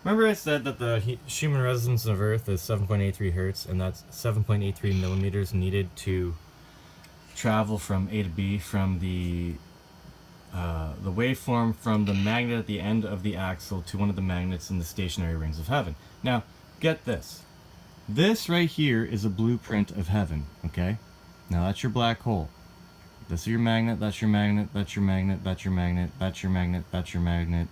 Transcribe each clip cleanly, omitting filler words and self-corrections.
Remember I said that the Schumann resonance of Earth is 7.83 hertz, and that's 7.83 millimeters needed to travel from A to B from the waveform from the magnet at the end of the axle to one of the magnets in the stationary rings of heaven. Now, get this. This right here is a blueprint of heaven, okay? Now that's your black hole. This is your magnet, that's your magnet, that's your magnet, that's your magnet, that's your magnet, that's your magnet.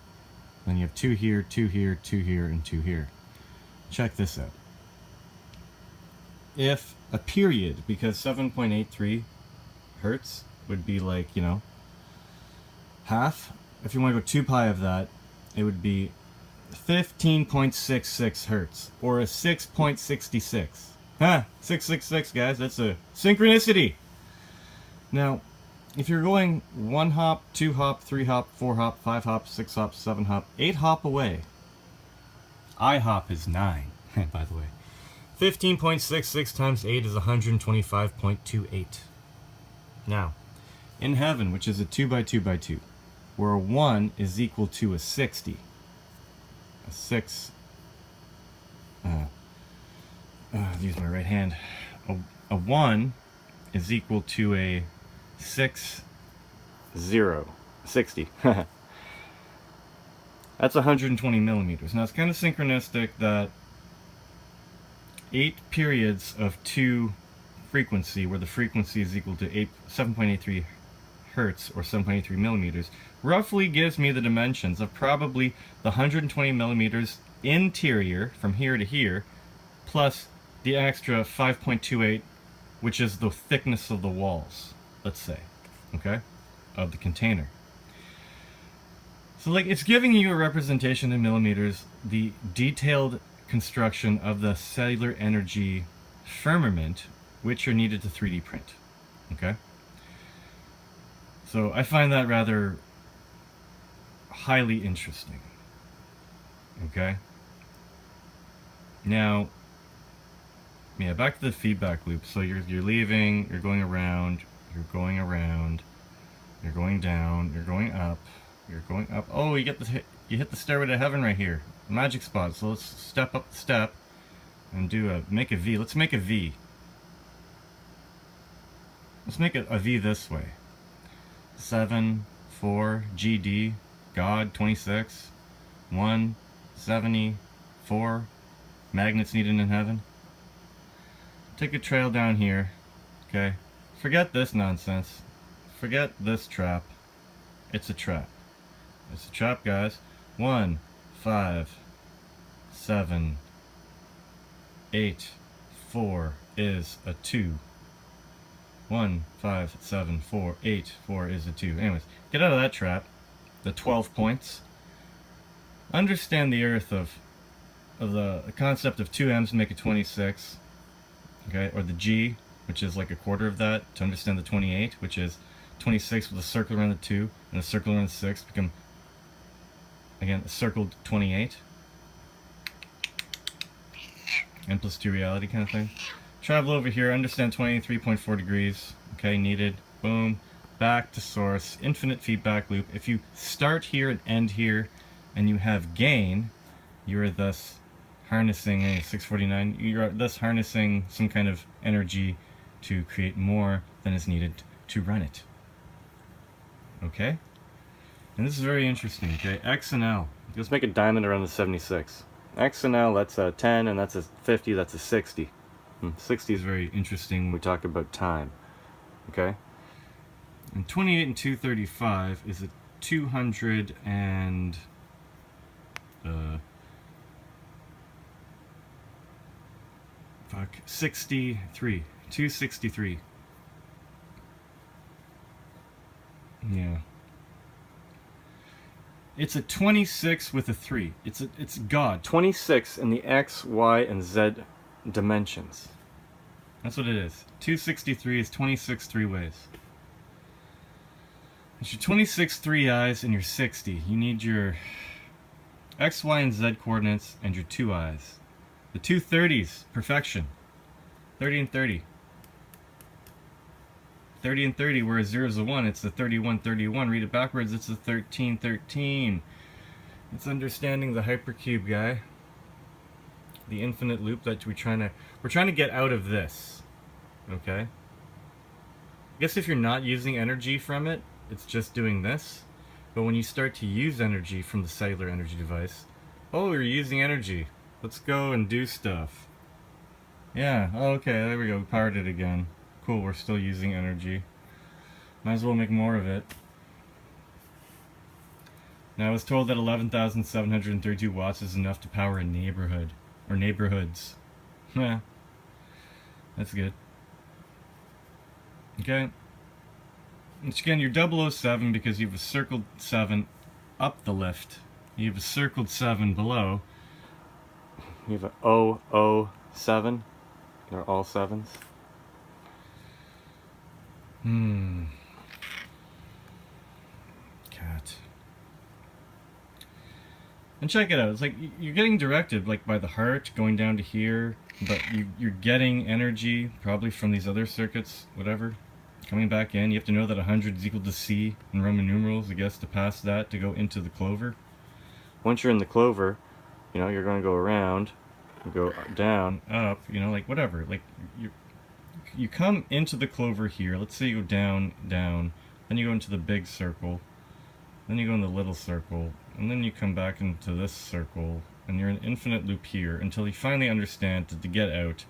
Then you have two here, two here, two here, and two here. Check this out. If a period, because 7.83 hertz would be like, you know, half. If you want to go 2 pi of that, it would be 15.66 hertz, or a 6.66. Huh, 666, guys, that's a synchronicity. Now, if you're going 1 hop, 2 hop, 3 hop, 4 hop, 5 hop, 6 hop, 7 hop, 8 hop away, IHOP is 9, by the way. 15.66 times 8 is 125.28. Now, in heaven, which is a 2 by 2 by 2, where a 1 is equal to a 60, a 6, use my right hand, a 1 is equal to a 6, 0, 60. That's 120 millimeters. Now it's kind of synchronistic that 8 periods of 2 frequency, where the frequency is equal to 7.83 hertz or 7.83 millimeters, roughly gives me the dimensions of probably the 120 millimeters interior from here to here, plus the extra 5.28, which is the thickness of the walls, let's say, okay, of the container. So like, it's giving you a representation in millimeters, the detailed construction of the cellular energy firmament, which are needed to 3D print, okay? So I find that rather highly interesting, okay? Now, yeah, back to the feedback loop. So you're leaving, you're going around, you're going around, you're going down, you're going up, you're going up. Oh, you hit the stairway to heaven right here, magic spot. So let's step up the step and make a V. Let's make a V. Let's make a V this way. 7, 4, GD, God, 26, 1, 74, magnets needed in heaven. Take a trail down here, okay? Forget this nonsense. Forget this trap. It's a trap. It's a trap, guys. 1, 5, 7, 8, 4 is a 2. 1, 5, 7, 4, 8, 4 is a 2. Anyways, get out of that trap. The 12 points. Understand the earth of the concept of 2 m's make a 26. Okay, or the G, which is like a quarter of that, to understand the 28, which is 26 with a circle around the 2 and a circle around the 6, become, again, a circled 28. N plus 2 reality kind of thing. Travel over here, understand 23.4 degrees, okay, needed, boom, back to source, infinite feedback loop. If you start here and end here, and you have gain, you are thus harnessing a 649, you're thus harnessing some kind of energy to create more than is needed to run it. Okay? And this is very interesting, okay? X and L. Let's make a diamond around the 76. X and L, that's a 10, and that's a 50, that's a 60. 60 is very interesting when we talk about time. Okay? And 28 and 235 is a 200 and... 63. 263. Yeah. It's a 26 with a 3. It's God. 26 in the X, Y, and Z dimensions. That's what it is. 263 is 26 three ways. It's your 26 three eyes and your 60. You need your X, Y, and Z coordinates and your 2 eyes. The 230s, perfection. 30 and 30. 30 and 30, whereas 0 is a 1, it's the 31, 31. Read it backwards, it's the 13, 13. It's understanding the hypercube guy. The infinite loop that we're trying to get out of this. Okay? I guess if you're not using energy from it, it's just doing this. But when you start to use energy from the cellular energy device, oh, we're using energy. Let's go and do stuff. Yeah, oh, okay, there we go. We powered it again. Cool, we're still using energy. Might as well make more of it. Now, I was told that 11,732 watts is enough to power a neighborhood. Or neighborhoods. Yeah. That's good. Okay. Which again, you're 007 because you have a circled 7 up the lift. You have a circled 7 below. You have a 007. They're all 7s. Cat. And check it out. It's like you're getting directed like by the heart going down to here, but you're getting energy probably from these other circuits, whatever, coming back in. You have to know that 100 is equal to C in Roman numerals, I guess, to pass that to go into the clover. Once you're in the clover, you know, you're going to go around, go down, up, you know, like whatever. Like you come into the clover here. Let's say you go down, down, then you go into the big circle, then you go in the little circle, and then you come back into this circle, and you're in an infinite loop here until you finally understand that to get out,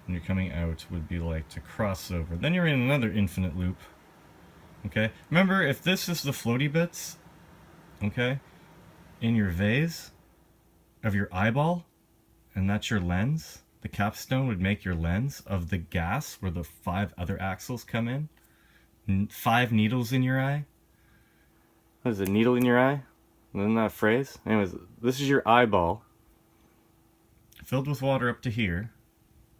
when you're coming out, would be like to cross over. Then you're in another infinite loop. Okay? Remember, if this is the floaty bits, okay, in your vase of your eyeball, and that's your lens, the capstone would make your lens of the gas where the 5 other axles come in. 5 needles in your eye. What is a needle in your eye? Isn't that a phrase? Anyways, this is your eyeball filled with water up to here,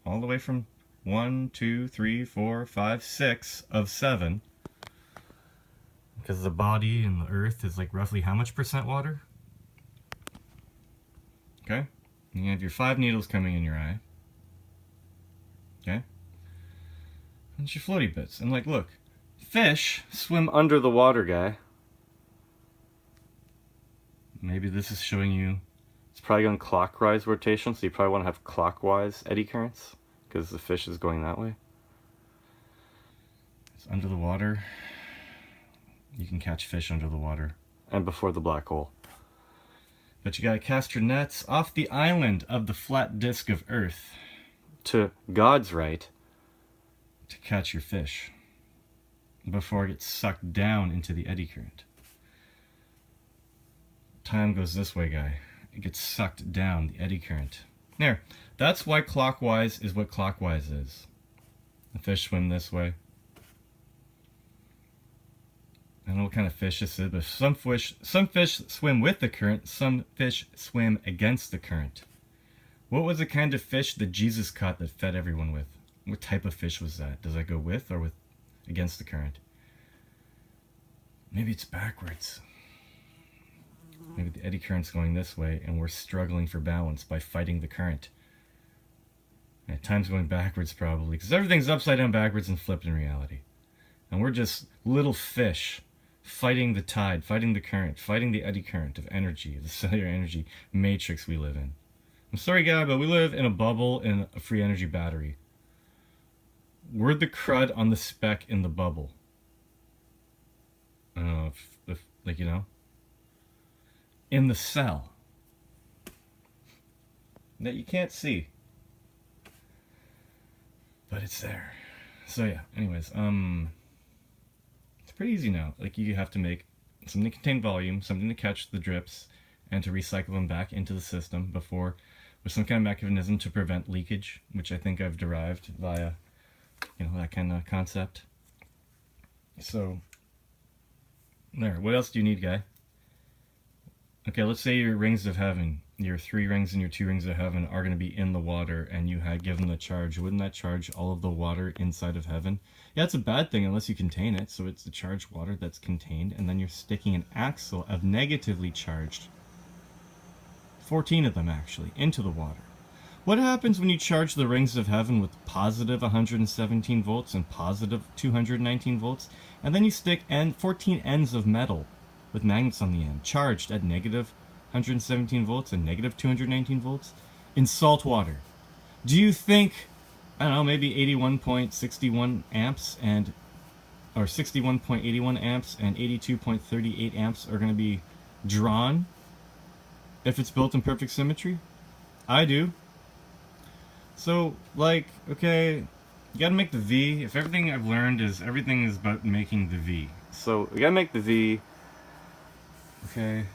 all the way from 1, 2, 3, 4, 5, 6 of 7. Because the body and the earth is like roughly how much % water? Okay? And you have your 5 needles coming in your eye. Okay? And it's your floaty bits. And like, look, fish swim under the water, guy. Maybe this is showing you, it's probably going clockwise rotation, so you probably want to have clockwise eddy currents, because the fish is going that way. It's under the water. You can catch fish under the water. And before the black hole. But you gotta cast your nets off the island of the flat disk of Earth to God's right to catch your fish before it gets sucked down into the eddy current. Time goes this way, guy. It gets sucked down the eddy current. There. That's why clockwise is what clockwise is. The fish swim this way. I don't know what kind of fish this is, but some fish swim with the current, some fish swim against the current. What was the kind of fish that Jesus caught that fed everyone with? What type of fish was that? Does that go with or against the current? Maybe it's backwards. Maybe the eddy current's going this way and we're struggling for balance by fighting the current. And time's going backwards probably, because everything's upside down, backwards, and flipped in reality. And we're just little fish fighting the tide, fighting the current, fighting the eddy current of energy, the cellular energy matrix we live in. I'm sorry, guy, but we live in a bubble in a free energy battery. We're the crud on the speck in the bubble. I don't know if like, you know, in the cell that you can't see, but it's there. So yeah, anyways, it's pretty easy now. Like, you have to make something to contain volume, something to catch the drips, and to recycle them back into the system before, with some kind of mechanism to prevent leakage, which I think I've derived via, you know, that kind of concept. So there. What else do you need, guy? Okay, let's say your rings of heaven, your 3 rings and your 2 rings of heaven are going to be in the water, and you had given the charge. Wouldn't that charge all of the water inside of heaven? Yeah, it's a bad thing unless you contain it, so it's the charged water that's contained, and then you're sticking an axle of negatively charged, 14 of them actually, into the water. What happens when you charge the rings of heaven with positive 117 volts and positive 219 volts, and then you stick 14 ends of metal with magnets on the end, charged at negative 117 volts and negative 219 volts in salt water. Do you think, I don't know, maybe 81.61 amps and or 61.81 amps and 82.38 amps are going to be drawn if it's built in perfect symmetry? I do. So, like, okay, you gotta make the V. If everything I've learned is everything is about making the V. So, we gotta make the V. Okay,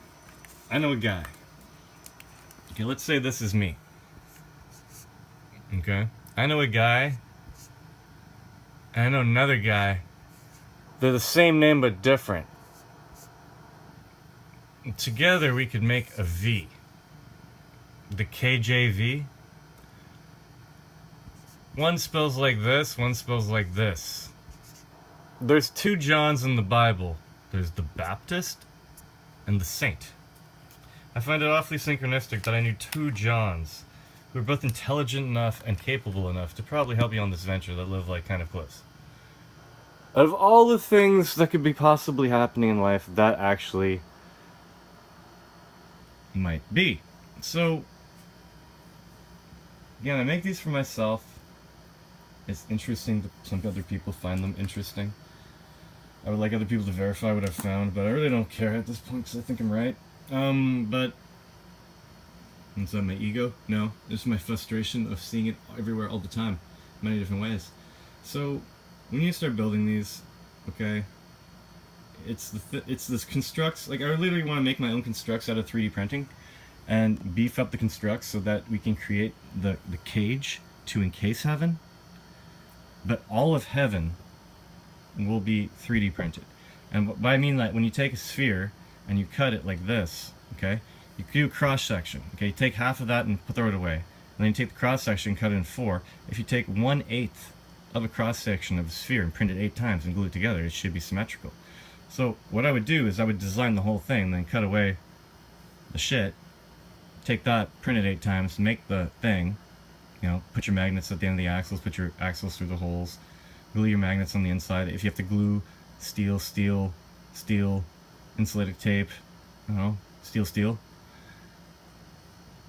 I know a guy. Okay, let's say this is me. Okay, I know a guy. And I know another guy. They're the same name but different. Together we could make a V. The KJV. One spells like this, one spells like this. There's two Johns in the Bible. There's the Baptist and the Saint. I find it awfully synchronistic that I knew two Johns who are both intelligent enough and capable enough to probably help you on this venture that live like kind of close. Out of all the things that could be possibly happening in life, that actually might be. So, again, I make these for myself. It's interesting that some other people find them interesting. I would like other people to verify what I've found, but I really don't care at this point because I think I'm right. But is that my ego? No, it's my frustration of seeing it everywhere all the time, many different ways. So, when you start building these, okay, it's this constructs, like I literally want to make my own constructs out of 3D printing and beef up the constructs so that we can create the cage to encase heaven, but all of heaven will be 3D printed. And by I mean that when you take a sphere and you cut it like this, okay, you do a cross section, okay, you take half of that and throw it away, and then you take the cross section and cut it in 4. If you take 1/8 of a cross section of a sphere and print it 8 times and glue it together, it should be symmetrical. So what I would do is I would design the whole thing, then cut away the shit, take that, print it 8 times, make the thing, you know, put your magnets at the end of the axles, put your axles through the holes, glue your magnets on the inside. If you have to glue steel, insulated tape, you know, steel,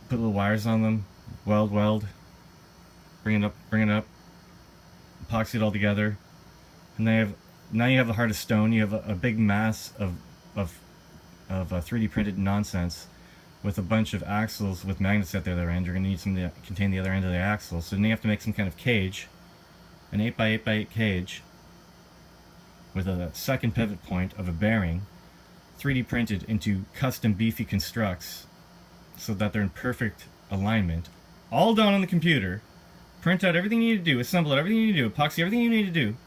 put little wires on them, weld, bring it up, epoxy it all together, and now you have the heart of stone. You have a big mass of 3D printed nonsense with a bunch of axles with magnets at the other end. You're going to need something to contain the other end of the axle. So then you have to make some kind of cage, an 8x8x8 cage with a second pivot point of a bearing, 3D printed into custom beefy constructs so that they're in perfect alignment, all done on the computer. Print out everything you need to do, assemble it, everything you need to do, epoxy everything you need to do,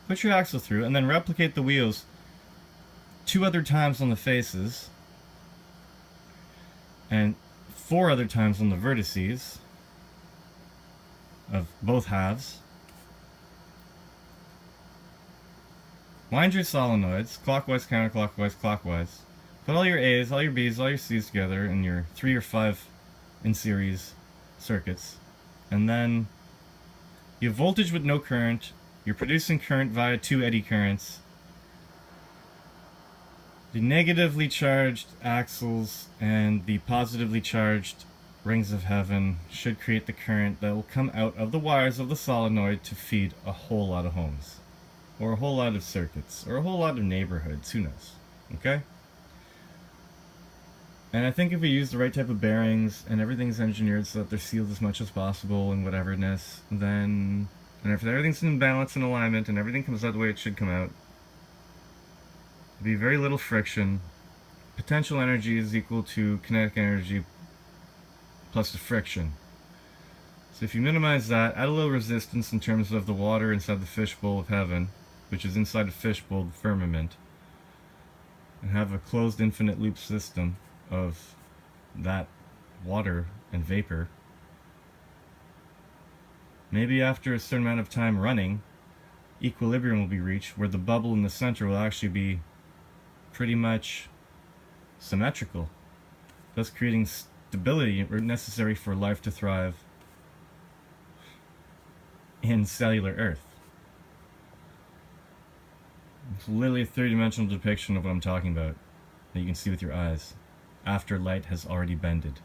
put your axle through, and then replicate the wheels 2 other times on the faces, and 4 other times on the vertices of both halves. Wind your solenoids, clockwise, counterclockwise, clockwise. Put all your A's, all your B's, all your C's together in your 3 or 5 in series circuits, and then you have voltage with no current. You're producing current via 2 eddy currents. The negatively charged axles and the positively charged rings of heaven should create the current that will come out of the wires of the solenoid to feed a whole lot of homes, or a whole lot of circuits, or a whole lot of neighborhoods, who knows, okay? And I think if we use the right type of bearings and everything's engineered so that they're sealed as much as possible and whateverness, then, and if everything's in balance and alignment and everything comes out the way it should come out, there'll be very little friction. Potential energy is equal to kinetic energy plus the friction. So if you minimize that, add a little resistance in terms of the water inside the fishbowl of heaven, which is inside the fishbowl, the firmament, and have a closed infinite loop system of that water and vapor. Maybe after a certain amount of time running, equilibrium will be reached where the bubble in the center will actually be pretty much symmetrical, thus creating stability necessary for life to thrive in cellular Earth. It's literally a 3-dimensional depiction of what I'm talking about that you can see with your eyes. after light has already bended.